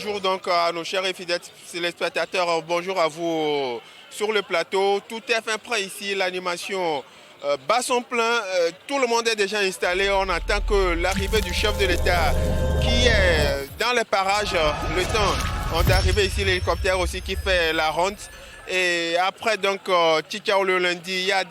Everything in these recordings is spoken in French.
bonjour donc à nos chers et fidèles téléspectateurs. Bonjour à vous sur le plateau. Tout est fin prêt ici. L'animation bat son plein. Tout le monde est déjà installé. On attend que l'arrivée du chef de l'État qui est dans les parages. Le temps d'arriver ici, l'hélicoptère aussi qui fait la ronde. Et après donc Tchitchao le lundi, il y a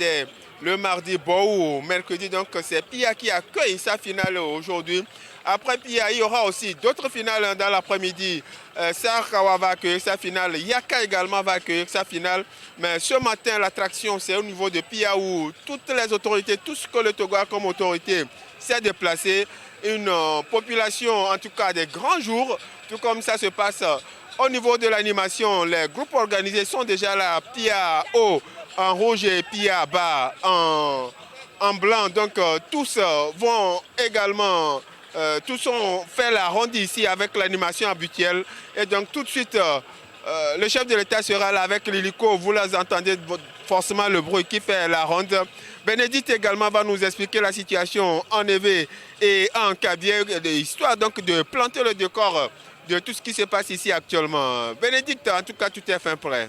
le mardi Bou, mercredi donc c'est Pia qui accueille sa finale aujourd'hui. Après Pia, il y aura aussi d'autres finales dans l'après-midi. Sarkawa va accueillir sa finale, Yaka également va accueillir sa finale. Mais ce matin, l'attraction c'est au niveau de Pia où toutes les autorités, tout ce que le Togo a comme autorité s'est déplacé. Une population en tout cas des grands jours, tout comme ça se passe. Au niveau de l'animation, les groupes organisés sont déjà là, Pia haut en rouge et Pia bas en blanc. Donc tous vont également, tous ont fait la ronde ici avec l'animation habituelle. Et donc tout de suite, le chef de l'État sera là avec l'hélico. Vous les entendez forcément le bruit qui fait la ronde. Bénédicte également va nous expliquer la situation en Évé et en Kabylie, histoire donc de planter le décor de tout ce qui se passe ici actuellement. Bénédicte, en tout cas, tout est fin prêt.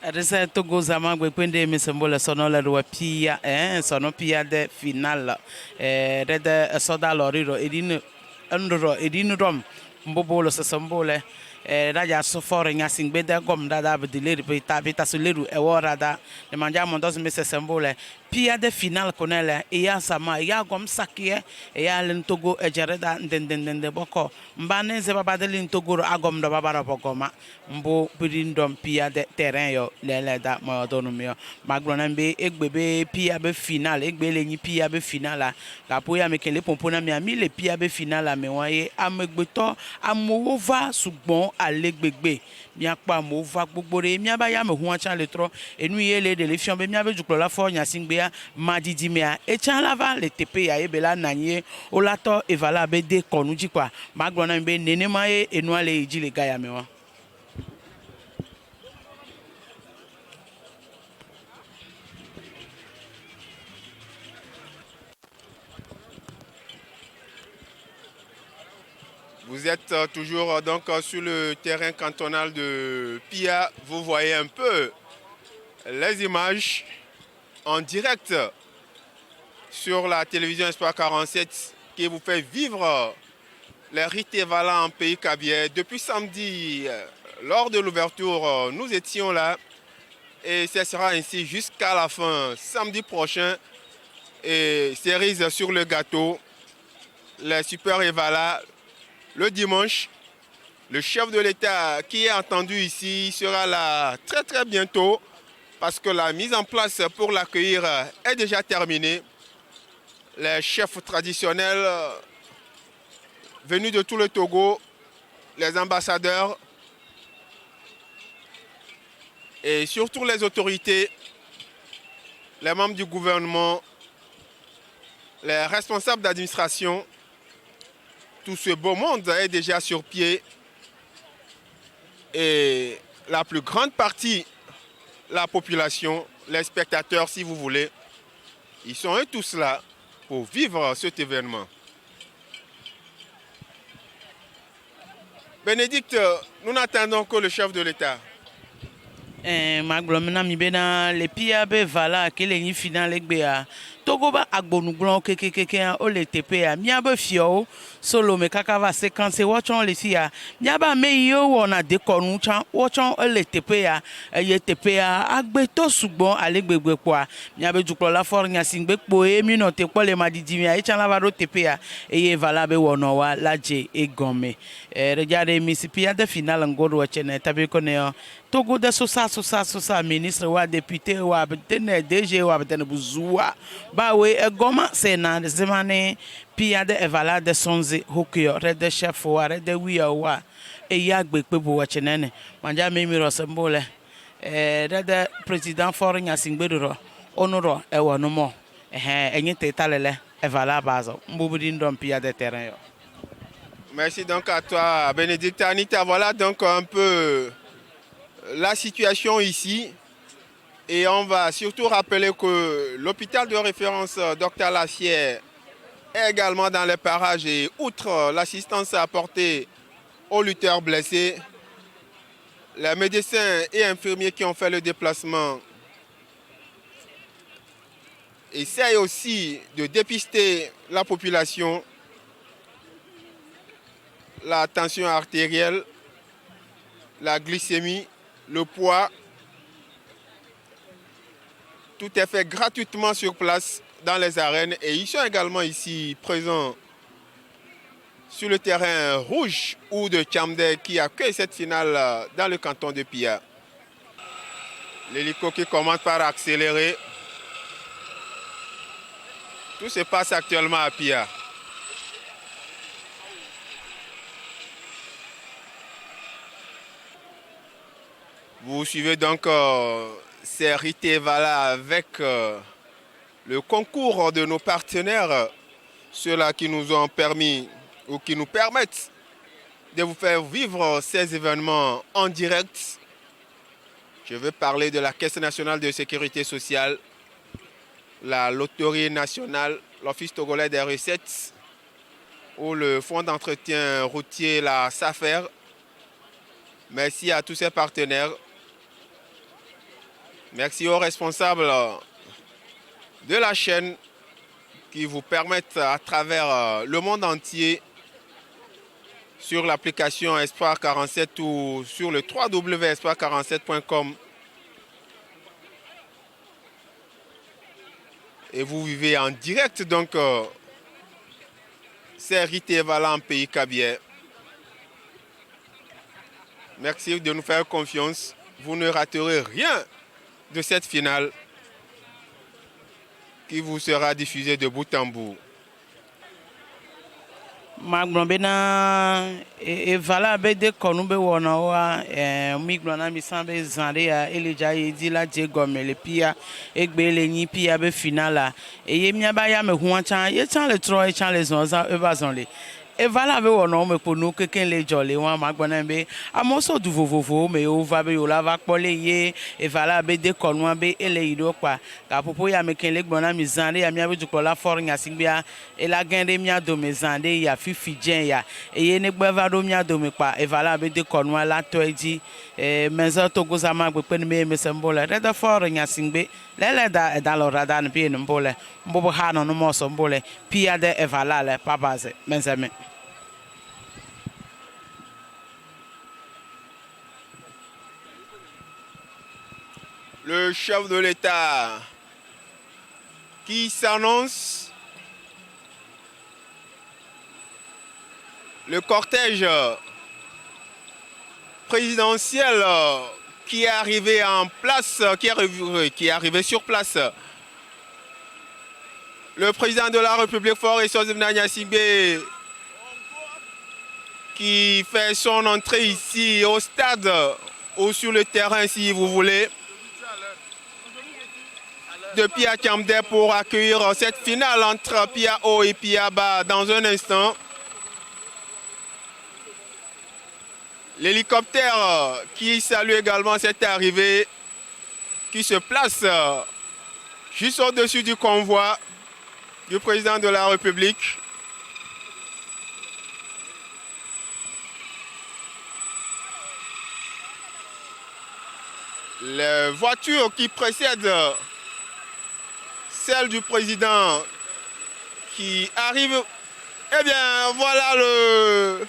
Rese Togo zama gwepende misembole sono le roi pia sono pia de final rede soda loriro edin rom mbobolo sesembole raja sofore nyasing beda gom dada bedileri pita suleru eworada de manja mondos misembole pia de final konele ya sama ya gom sakie ya len Togo ejereda ndendende boko mbane ze babadeli Togo agom do babara bokoma mbo birindom pia de terrain yo lele da mo autonomie magrona mbe egbebe pia be final egbele nyi pia be final la poya mekele pompona mi ami le pia be final me waye amegbeto amova sugbon alegbegbe mi apa amova gbogbore mi aba ya me hu acha le tro enu yele de le fion be mi abe juklo la fo nyasingbe madidi mea echan lava le tepe ya ebela nanye olato evala be de konuji kwa magrona mbe nene mae enu ale iji le gaya mewa. Vous êtes toujours donc sur le terrain cantonal de Pia. Vous voyez un peu les images en direct sur la télévision Espoir 47 qui vous fait vivre les rites Evala en pays Kabylie. Depuis samedi, lors de l'ouverture, nous étions là et ce sera ainsi jusqu'à la fin. Samedi prochain, et cerise sur le gâteau, les super Evala. Le dimanche, le chef de l'État qui est entendu ici sera là très très bientôt parce que la mise en place pour l'accueillir est déjà terminée. Les chefs traditionnels venus de tout le Togo, les ambassadeurs et surtout les autorités, les membres du gouvernement, les responsables d'administration, tout ce beau monde est déjà sur pied et la plus grande partie, la population, les spectateurs si vous voulez, ils sont eux tous là pour vivre cet événement. Bénédicte, nous n'attendons que le chef de l'État. Maglomina mi bena le pia be vala kele ni final egbea Togo ba agbonuglon kekekeke o le tepe a mi abe fio solo me kakava séquence watchon le fia mi aba me yo wona de konu chan watchon le tepe a ye tepe a agbeto sugbon alegbegbe kwa mi abe juklo la for nya singbe po e mi no te pole madidi mi a chan la varo tepe a e vala be wono wa laje e gome regardez mi si pia de final ngoro chene tabe ko ne Togo de sosa ministre wa député wa betene DG wa betene buzua ba we egoma sena de zemane pia de evala de sonze hokyo red de chef wa red de wiya wa e ya gbegbe bo wa chenene manja me mi rosembole red de président foreign singbedoro onoro e wono mo enye tetalele evala bazo mbubudi ndom pia de terrain yo. Merci donc à toi Bénédicte. Anita, voilà donc un peu la situation ici et on va surtout rappeler que l'hôpital de référence Dr Lassière est également dans les parages et outre l'assistance apportée aux lutteurs blessés, les médecins et infirmiers qui ont fait le déplacement essayent aussi de dépister la population, la tension artérielle, la glycémie, le poids. Tout est fait gratuitement sur place dans les arènes et ils sont également ici présents sur le terrain rouge ou de Tchamdé qui accueille cette finale dans le canton de Pia. L'hélico qui commence par accélérer. Tout se passe actuellement à Pia. Vous suivez donc ces rites Vala avec le concours de nos partenaires, ceux-là qui nous ont permis ou qui nous permettent de vous faire vivre ces événements en direct. Je veux parler de la Caisse nationale de sécurité sociale, la Loterie nationale, l'Office togolais des recettes ou le Fonds d'entretien routier, la SAFER. Merci à tous ces partenaires. Merci aux responsables de la chaîne qui vous permettent à travers le monde entier sur l'application Espoir 47 ou sur le www.espoir47.com. Et vous vivez en direct donc ces rites en pays Kabylie. Merci de nous faire confiance. Vous ne raterez rien de cette finale qui vous sera diffusée de bout en bout. Magbona evala be de konu be wona wa migbona mi sambe zande ya eleja yedi la je gomele pia egbe le yin pia be finala eye mia ba ya me hu anchan ye chan le tro e chan le zonza e ba zonle evala be wona me ponu keken le jole wa magbona be amoso du vovovo me o va be yo la va pole ye evala be de konu be ele ido pa ka popo ya me ken le gbona mi zande ya mia be du la for nya singbia e la gende mia do me zande ya fifi jen ya eye ne gbe va do mia do me pa evala be de konu la to eji menzo Togo zama gbe pe me sembola re da for nya singbe lele da lo rada ne bi ne mbole mbobo ha no mo so mbole pia de evala le papaze menzeme. Le chef de l'État qui s'annonce, le cortège présidentiel qui est arrivé en place, qui est arrivé sur place. Le président de la République, Faure Essozimna Gnassingbé, qui fait son entrée ici au stade ou sur le terrain si vous voulez, de Pia Tchamdé pour accueillir cette finale entre Pia Haut et Pia Bas dans un instant. L'hélicoptère qui salue également cette arrivée, qui se place juste au-dessus du convoi du président de la République. Les voitures qui précèdent celle du président qui arrive, eh bien voilà le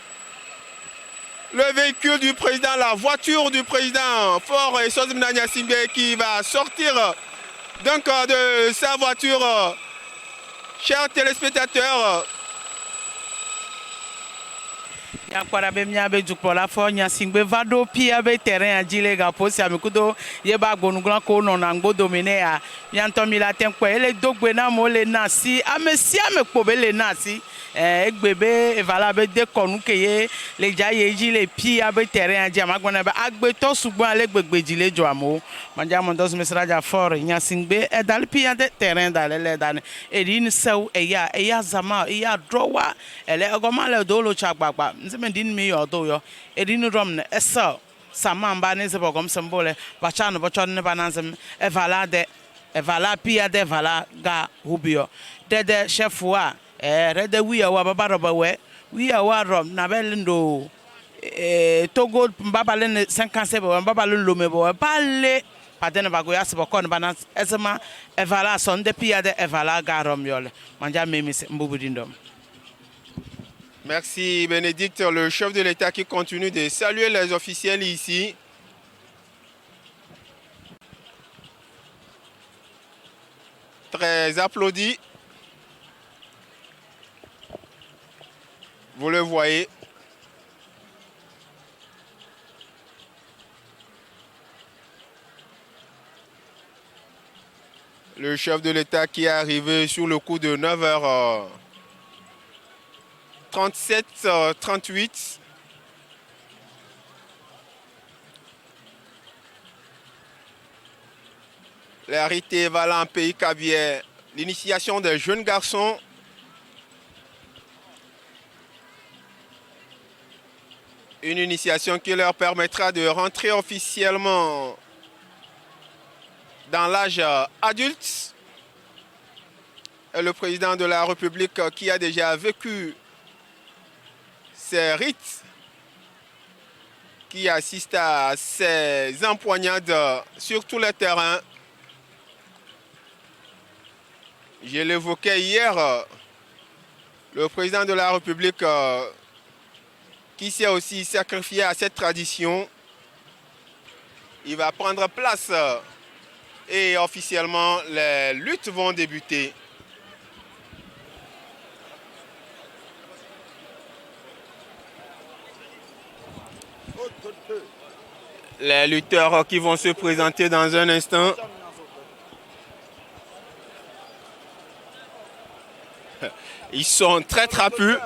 véhicule du président, la voiture du président Faure Essozimna Gnassingbé qui va sortir donc de sa voiture. Chers téléspectateurs, Yakwara be mia be jukpola fo Gnassingbé va do pia be terrain adile ga posi amikudo ye ba gonugran ko no na ngbo domine ya yanto mi la ten ko ele dogbe na mo le na si amesi amekpo be le na si egbebe evala be de konu keye le jaye ji le pia be terrain adi amagbona be agbe to sugbo ale gbegbeji le jo amo manja mo dos mesraja for Gnassingbé e dal pia de terrain dalele dan edin sew eya zama eya drowa ele egoma le do lo chagbagba mendin mi yo do yo edin rom ne esa samamba ne se bogom sembole bacha no bochon ne bananzem evala pia de vala ga hubio de chef wa rede wi wa baba roba we wi wa rom na belindo Togo mbabale 57 mbabale lome bo balle padene bago ya sebo kon bana ezema evala son depuis ya de evala garom yole manja memi mbubudindom. Merci Bénédicte, le chef de l'État qui continue de saluer les officiels ici. Très applaudi. Vous le voyez. Le chef de l'État qui est arrivé sur le coup de 9h37, 38. L'arité Valant Pays Cabiais, l'initiation des jeunes garçons. Une initiation qui leur permettra de rentrer officiellement dans l'âge adulte. Et le président de la République qui a déjà vécu ces rites, qui assiste à ces empoignades sur tous les terrains. Je l'évoquais hier, le président de la République qui s'est aussi sacrifié à cette tradition, il va prendre place et officiellement les luttes vont débuter. Les lutteurs qui vont se présenter dans un instant. Ils sont très trapus.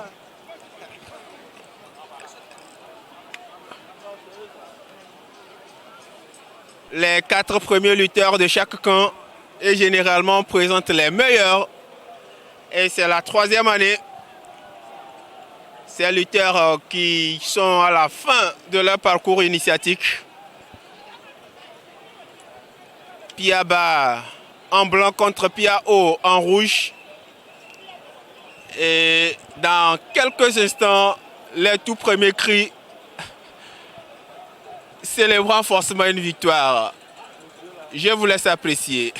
Les 4 premiers lutteurs de chaque camp et généralement présentent les meilleurs. Et c'est la 3e année. Ces lutteurs qui sont à la fin de leur parcours initiatique. Pia bas en blanc contre Pia haut en rouge. Et dans quelques instants, les tout premiers cris célébrant forcément une victoire. Je vous laisse apprécier.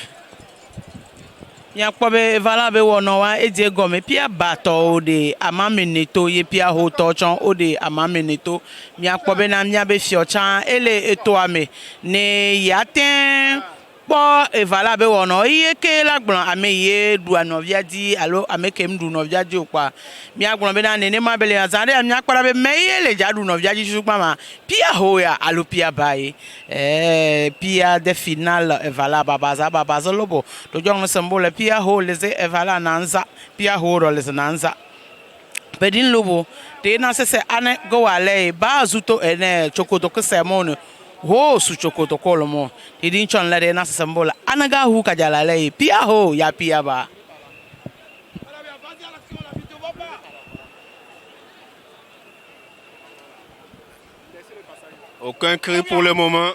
Yakwabe vala be wono wa eje gome pia bato de amameneto ye pia hoto chon ode amameneto yakwabe na mia be fiochan ele etoame ne yaten po evala be wono iye ke lagbon ame ye du anovia di alo ame kem du novia di okwa mi agbon be na nene ma bele azande mi akpara be meye le jadu novia di sukpa ma pia hoya alo pia bae pia de final evala babaza lobo to jong sembole pia ho les evala nanza pia ho ro les nanza pedin lobo te na se ane go ale ba zuto ene chokoto ko semon ho su chokoto kolomo idin chon la na sembola anaga hu kajala le pia ho ya pia ba. Aucun cri pour le moment.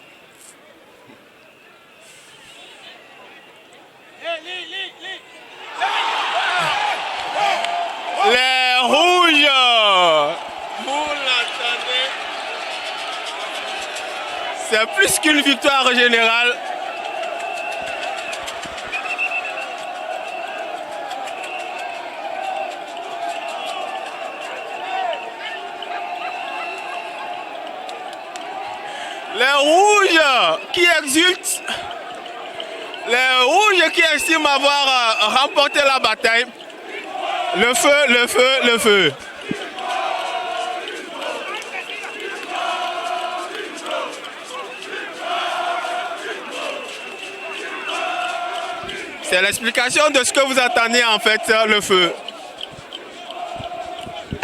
Les rouges, vous l'entendez, c'est plus qu'une victoire générale. Les rouges qui exultent, les rouges qui estiment avoir remporté la bataille. Le feu, le feu, le feu. C'est l'explication de ce que vous attendez en fait, le feu.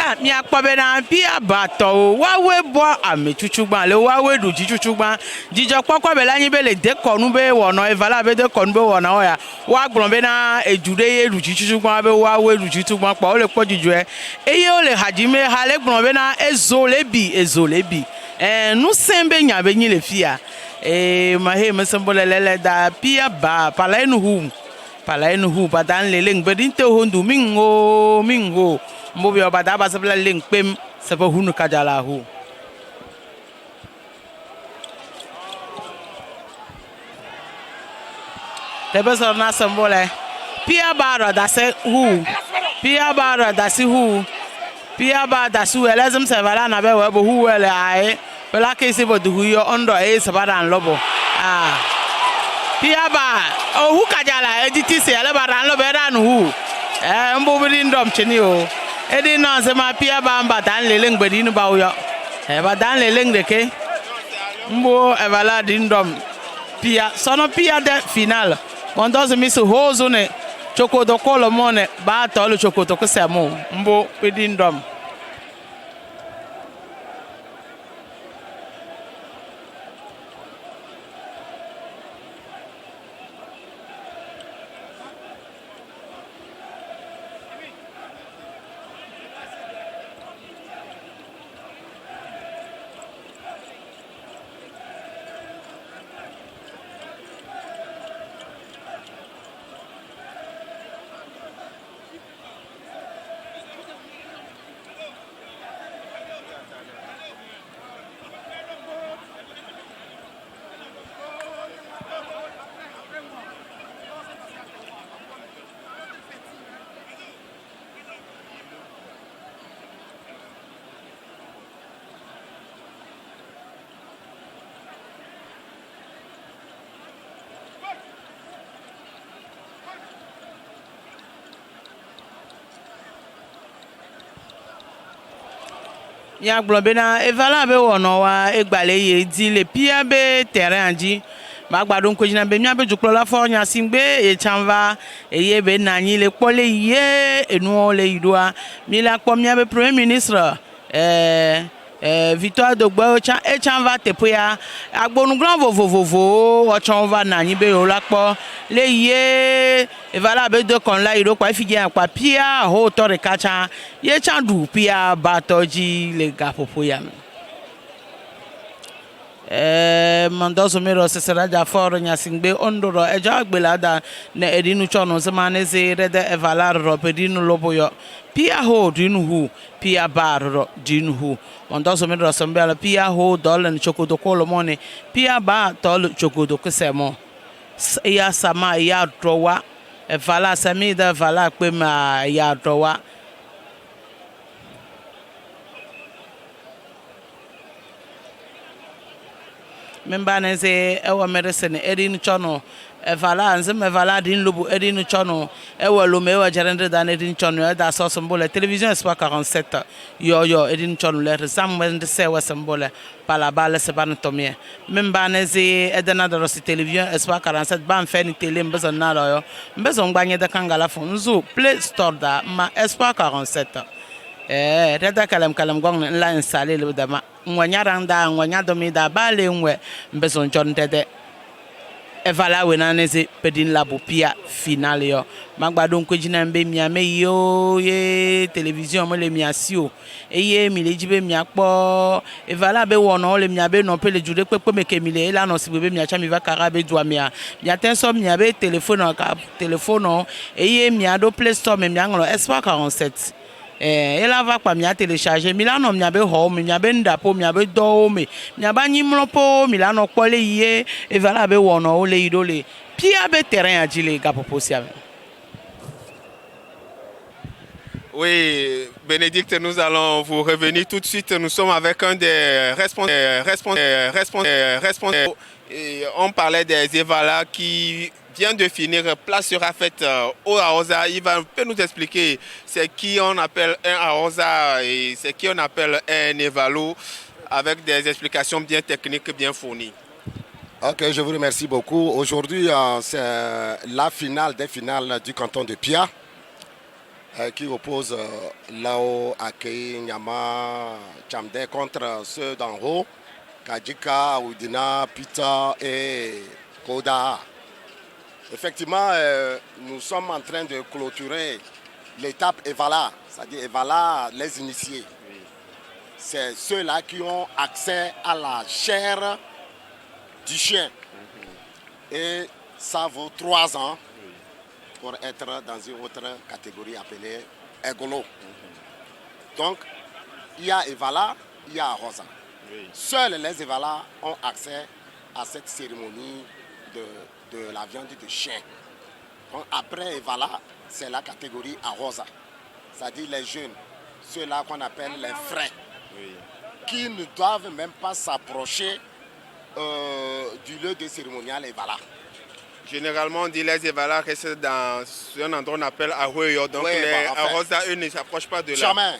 Ah, mi akwabe na pia bato wawe bo ame chuchugban le wawe du chuchugban jijo kwakwa be la yin be le de konu be wono evala be de konu be wono ya wa gbon be na ejude ye du chuchugban be wawe du chuchugban pa o le po jijo eye o le hajime ha le gbon be na ezolebi nu sembe nya be yin le fia ma he me sembole lele da pia ba pala enu hu badan le leng be dinte hondu mingo mbobi obada ba sabla leng pem sabo hunu kajala hu. Rebeso na sembole. Pia bara dase hu. Pia bara dasi hu. Pia bara dasu elezem sevala na be webo hu ele ai. Pela ke se bodu yo ondo e sabara lobo. Ah. Pia ba o hu kajala editi se ele bara lobo era no hu. Mbo bi ndom chini o. Edi no se ma pia ba mba dan lele ngbedi nu ba yo. Ba dan lele ndeke. Mbo evala di ndom. Pia sono pia de final. Mondoze mi so hozo ne chokodo kolo mone ba tolo chokodo ko semo. Mbo pedi ndom. Ya globena evala be wono wa egbale ye di le pia be terrain anji ma gbadun ko jina be mi abe juklo la fo nya singbe e chanva e ye be nanyi le pole ye enu le idua mi la po mi abe premier ministre Victoire Dogbo cha e chanva tepoya agbonu grand vovovovo o chanva nanyi be o la po le ye evala be do kon la iro kwa figi akwa pia ho tore kacha ye chandu pia batoji le gapopoya Mondozo mero se sera ja foro nya singbe ondoro eja agbelada na edinu chono semane se rede evala ro pedinu loboyo pia ho dinu hu pia bar ro dinu hu Mondozo mero sembela pia ho dolen chokodo kolo mone pia ba tol chokodo kesemo ya sama ya drowa evala sami da vala pe ma ya drowa memba na se ewo medicine edin chono evala nze mevala din lubu edin chono ewo lo mewa jarende dan edin chono da so symbole télévision espoir 47 yo edin chono le samwende se wa symbole pala bala se ban tomie memba na se edena da rosi télévision espoir 47 ban fe ni télé mbezo na lo yo mbezo ngbanye da kangala fo nzu play store da ma espoir 47 reda kalam gong la installer le dama nwanyaranda nwanyadomida bale nwe mbezo njon dede evala we na neze pedin labo pia final yo magbado nkojina mbe mia me yo ye television mo le mia sio eye mi le jibe mia po evala be wono le mia be no pe le jude pepe meke mi le la no sibe mia cha mi va karabe dua mia ten so mia be telephone eye mia do play store me mia ngolo espoir 47 ela va kwa mia télécharger milano mia be ho mia be ndapo mia be do me mia ba nyimlo po milano kpole ye e vala be wono o le idole pia be terrain adile gapopo sia. Oui, Bénédicte, nous allons vous revenir tout de suite. Nous sommes avec un des responsables. On parlait des Evala qui vient de finir. Place sera faite au Aosa. Il peut nous expliquer c'est qui on appelle un Aosa et c'est qui on appelle un Evalo avec des explications bien techniques, bien fournies. Ok, je vous remercie beaucoup. Aujourd'hui, c'est la finale des finales du canton de Pia. Qui oppose Lao, Akei, Nyama, Chamde contre ceux d'en haut, Kajika, Oudina, Pita et Koda. Effectivement, nous sommes en train de clôturer l'étape Evala, c'est-à-dire Evala, les initiés. C'est ceux-là qui ont accès à la chair du chien. Et ça vaut 3 ans. Pour être dans une autre catégorie appelée Egolo. Donc, il y a Evala, il y a Rosa. Oui. Seuls les Evala ont accès à cette cérémonie de la viande de chien. Donc, après Evala, c'est la catégorie Arosa. C'est-à-dire les jeunes, ceux-là qu'on appelle les frais, qui ne doivent même pas s'approcher du lieu de cérémonial Evala. Généralement, on dit les Evala restent dans un endroit qu'on appelle Ahoyo. Donc Oui, les en fait, Arosa, eux, ne s'approchent pas de là. Jamais.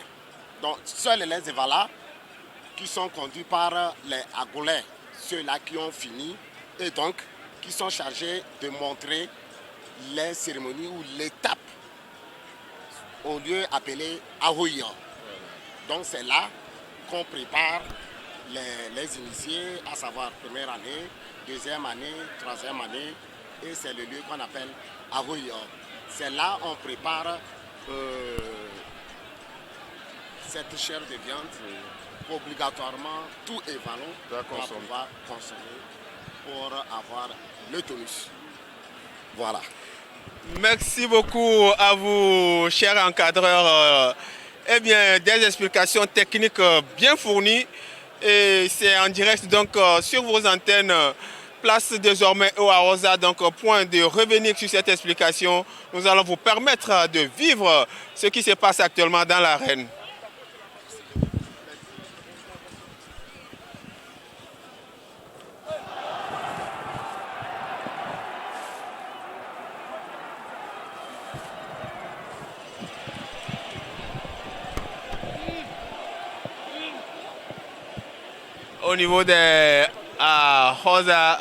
Donc, seuls les Evala qui sont conduits par les Agolais, ceux-là qui ont fini, et donc qui sont chargés de montrer les cérémonies ou l'étape au lieu appelé Ahoyo. Donc c'est là qu'on prépare les initiés, à savoir première année, deuxième année, troisième année, et c'est le lieu qu'on appelle Ahoyo. C'est là qu'on prépare cette chair de viande. Obligatoirement, tout évalon doit pouvoir consommer pour avoir le tonus. Voilà. Merci beaucoup à vous, chers encadreurs. Eh bien, des explications techniques bien fournies. Et c'est en direct donc sur vos antennes. Place désormais au Arosa, donc point de revenir sur cette explication. Nous allons vous permettre de vivre ce qui se passe actuellement dans l'arène. Au niveau des Rosa,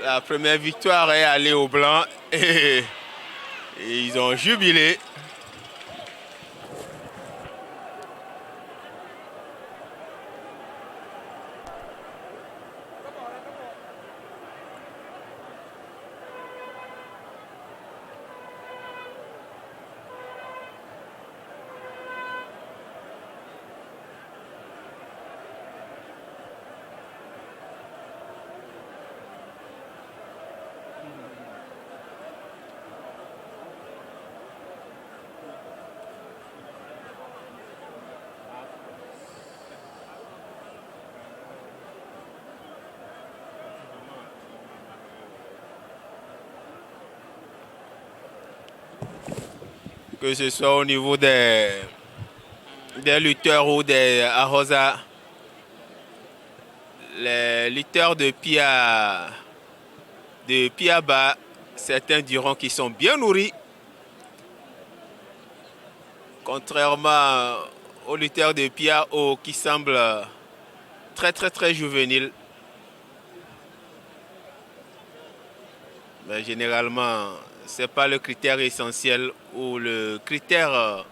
la première victoire est allée au blanc et ils ont jubilé. Que ce soit au niveau des lutteurs ou des Arosa, les lutteurs de Piaba, certains diront qu'ils sont bien nourris, contrairement aux lutteurs de Piao qui semblent très juvéniles. Mais généralement, ce n'est pas le critère essentiel ou le critère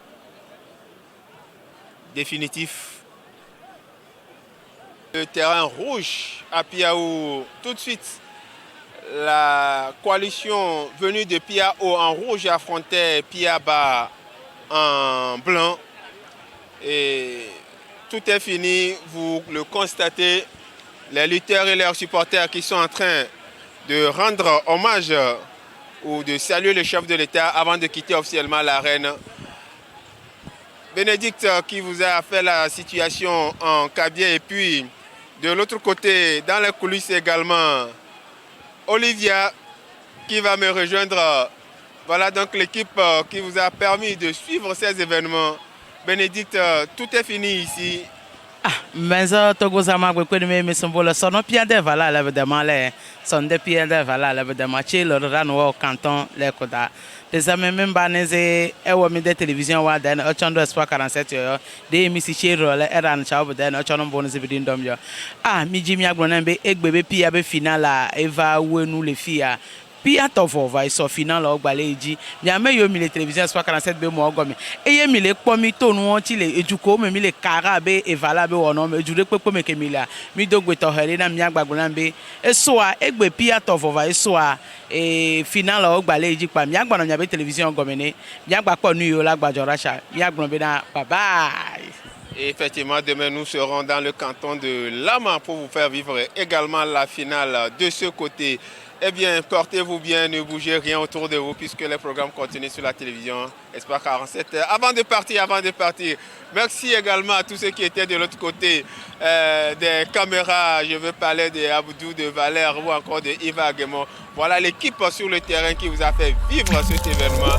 définitif. Le terrain rouge à Piao, tout de suite, la coalition venue de Piao en rouge affrontait Piaba en blanc. Et tout est fini, vous le constatez, les lutteurs et leurs supporters qui sont en train de rendre hommage ou de saluer le chef de l'État avant de quitter officiellement l'arène. Bénédicte qui vous a fait la situation en cabiai, et puis de l'autre côté, dans les coulisses également, Olivia qui va me rejoindre. Voilà donc l'équipe qui vous a permis de suivre ces événements. Bénédicte, tout est fini ici. Mais Togo Zama Gwekweme Mesombola sono piade vala l'évidemment les son de piade vala l'évidemment chez le Rano canton les Koda. Les amis même banese ewa mi de télévision wa den ochando espoir 47 yo de mi si chez le eran chao den ochono bonus bidin dom yo. Mi jimi agbona be egbebe pia be finala eva wenu le fia. Pia tovova iso final ogbaleji mi ameyo mi le télévision espoir 47 be mo ogomi eye mi le pomi to nu ti le ejuko me mi le kara be evala be wono me ejure pepe me kemila mi dogwe to here na mi agbagbona be esoa egbe pia tovova esoa final ogbaleji pa mi agbona mi be télévision ogomene mi agbapọ nu yo lagbajọ rasha mi agbon be na bye bye. Et effectivement, demain, nous serons dans le canton de Lama pour vous faire vivre également la finale de ce côté. Eh bien, portez-vous bien, ne bougez rien autour de vous puisque les programmes continuent sur la télévision Espoir 47. Avant de partir, merci également à tous ceux qui étaient de l'autre côté des caméras. Je veux parler de Abdou, de Valère ou encore de Yves Aguemon. Voilà l'équipe sur le terrain qui vous a fait vivre cet événement.